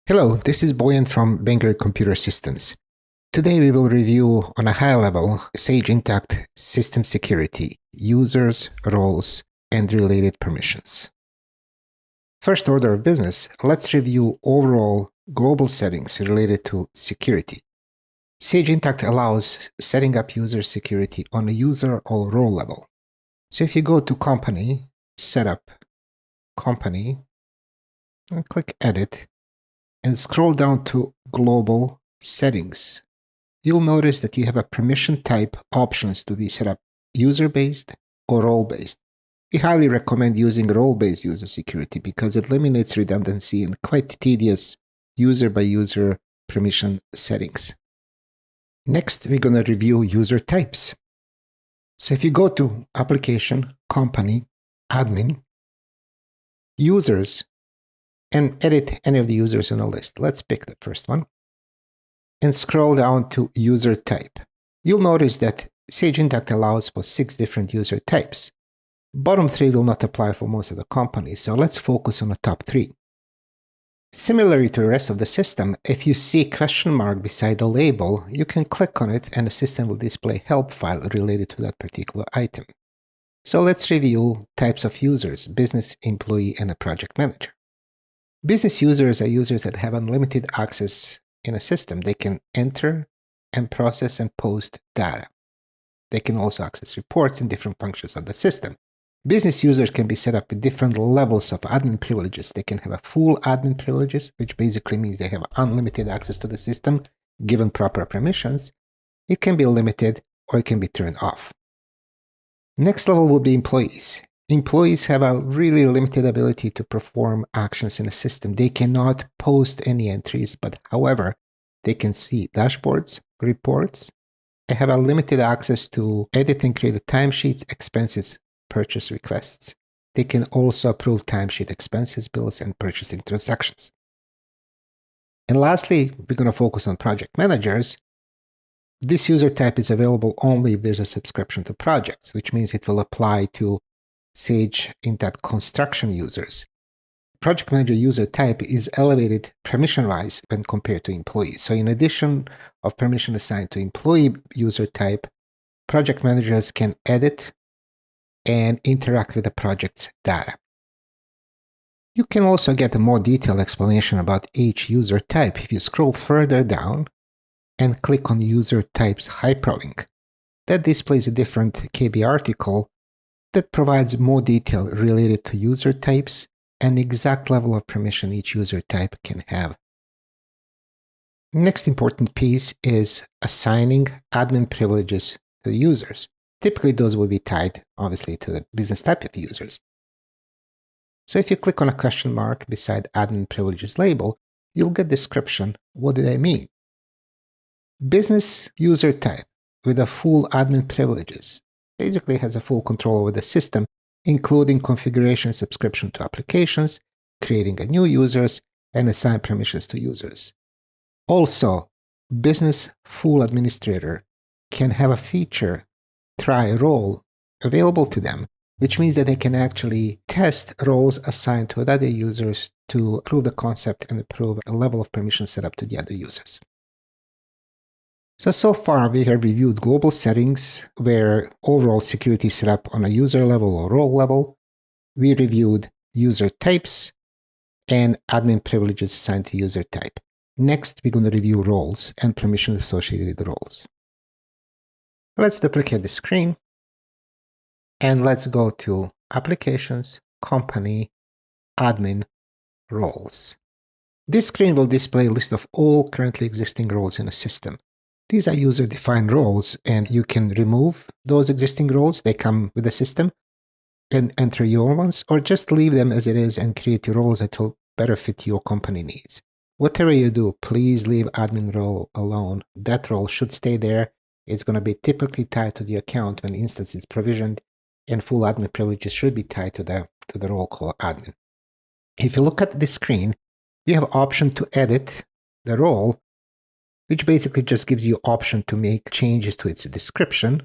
Hello, this is Boyan from Bangor Computer Systems. Today we will review on a high level Sage Intacct system security, users, roles, and related permissions. First order of business, let's review overall global settings related to security. Sage Intacct allows setting up user security on a user or role level. So if you go to Company, Setup, Company, and click Edit, and scroll down to Global Settings, you'll notice that you have a permission type options to be set up user-based or role-based. We highly recommend using role-based user security because it eliminates redundancy and quite tedious user-by-user permission settings. Next, we're going to review user types. So if you go to Application, Company, Admin, Users, and edit any of the users in the list. Let's pick the first one and scroll down to user type. You'll notice that Sage Intacct allows for 6 different user types. Bottom 3 will not apply for most of the companies, so let's focus on the top 3. Similarly to the rest of the system, if you see question mark beside the label, you can click on it and the system will display help file related to that particular item. So let's review types of users: business, employee, and a project manager. Business users are users that have unlimited access in a system. They can enter and process and post data. They can also access reports and different functions of the system. Business users can be set up with different levels of admin privileges. They can have a full admin privileges, which basically means they have unlimited access to the system given proper permissions. It can be limited or it can be turned off. Next level will be employees. Employees have a really limited ability to perform actions in a system. They cannot post any entries, but however, they can see dashboards, reports. They have a limited access to edit and create timesheets, expenses, purchase requests. They can also approve timesheet expenses, bills, and purchasing transactions. And lastly, we're going to focus on project managers. This user type is available only if there's a subscription to projects, which means it will apply to Sage Intacct construction users. Project manager user type is elevated permission-wise when compared to employees. So in addition of permission assigned to employee user type, project managers can edit and interact with the project's data. You can also get a more detailed explanation about each user type if you scroll further down and click on user types hyperlink. That displays a different KB article that provides more detail related to user types and exact level of permission each user type can have. Next important piece is assigning admin privileges to the users. Typically, those will be tied, obviously, to the business type of users. So if you click on a question mark beside admin privileges label, you'll get description. What do they mean? Business user type with a full admin privileges basically has a full control over the system, including configuration, subscription to applications, creating a new users, and assign permissions to users. Also, business full administrator can have a feature, try role, available to them, which means that they can actually test roles assigned to other users to prove the concept and approve a level of permission set up to the other users. So far we have reviewed global settings where overall security is set up on a user level or role level. We reviewed user types and admin privileges assigned to user type. Next, we're going to review roles and permissions associated with the roles. Let's duplicate the screen and let's go to Applications, Company, Admin, Roles. This screen will display a list of all currently existing roles in a system. These are user-defined roles, and you can remove those existing roles. They come with the system and enter your ones, or just leave them as it is and create your roles that will better fit your company needs. Whatever you do, please leave admin role alone. That role should stay there. It's going to be typically tied to the account when the instance is provisioned, and full admin privileges should be tied to the role called admin. If you look at the screen, you have option to edit the role, which basically just gives you option to make changes to its description,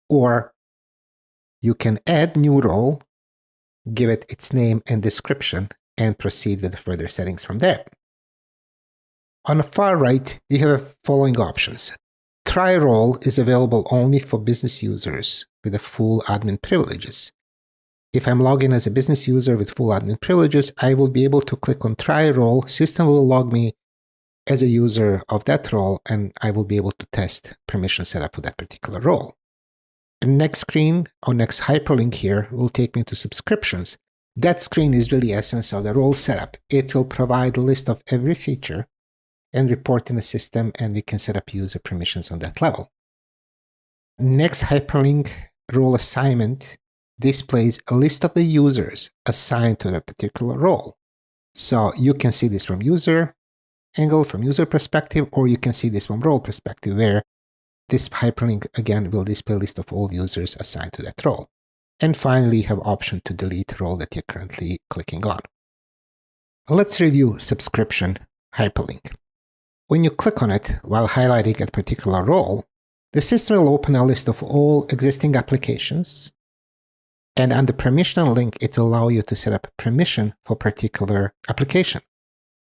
or you can add new role, give it its name and description, and proceed with further settings from there. On the far right, you have the following options. Try role is available only for business users with the full admin privileges. If I'm logged in as a business user with full admin privileges, I will be able to click on try role. System will log me as a user of that role, and I will be able to test permission setup for that particular role. The next screen or next hyperlink here will take me to subscriptions. That screen is really the essence of the role setup. It will provide a list of every feature and report in the system, and we can set up user permissions on that level. Next hyperlink, role assignment, displays a list of the users assigned to a particular role. So you can see this from user angle, from user perspective, or you can see this from role perspective, where this hyperlink again will display a list of all users assigned to that role. And finally, you have option to delete role that you're currently clicking on. Let's review subscription hyperlink. When you click on it while highlighting a particular role, the system will open a list of all existing applications, and under permission link, it will allow you to set up a permission for a particular application.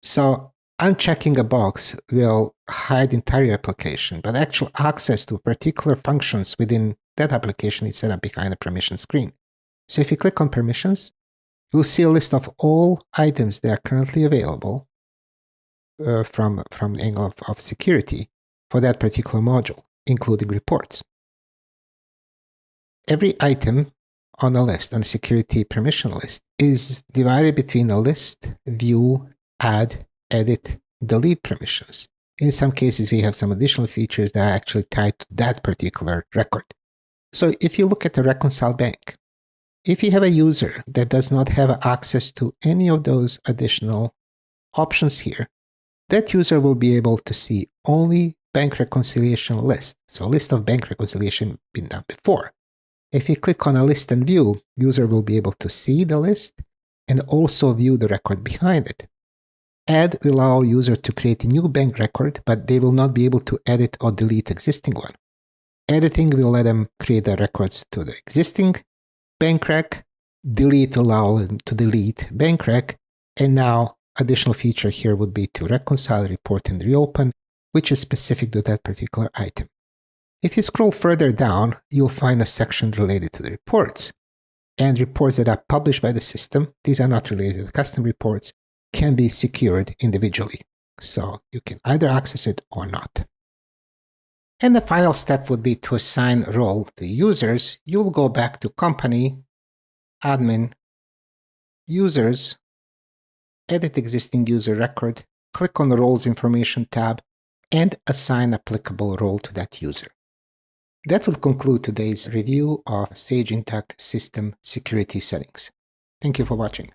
So unchecking a box will hide the entire application, but actual access to particular functions within that application is set up behind the permission screen. So if you click on permissions, you'll see a list of all items that are currently available from the angle of security for that particular module, including reports. Every item on the list, on the security permission list, is divided between a list, view, add, edit, delete permissions. In some cases, we have some additional features that are actually tied to that particular record. So if you look at the Reconcile Bank, if you have a user that does not have access to any of those additional options here, that user will be able to see only bank reconciliation list. So a list of bank reconciliation been done before. If you click on a list and view, user will be able to see the list and also view the record behind it. Add will allow user to create a new bank record, but they will not be able to edit or delete existing one. Editing will let them create the records to the existing bank rec. Delete will allow them to delete bank rec. And now additional feature here would be to reconcile, report, and reopen, which is specific to that particular item. If you scroll further down, you'll find a section related to the reports. And reports that are published by the system, these are not related to custom reports, can be secured individually. So you can either access it or not. And the final step would be to assign role to users. You'll go back to Company, Admin, Users, edit existing user record, click on the Roles Information tab, and assign applicable role to that user. That will conclude today's review of Sage Intacct System Security Settings. Thank you for watching.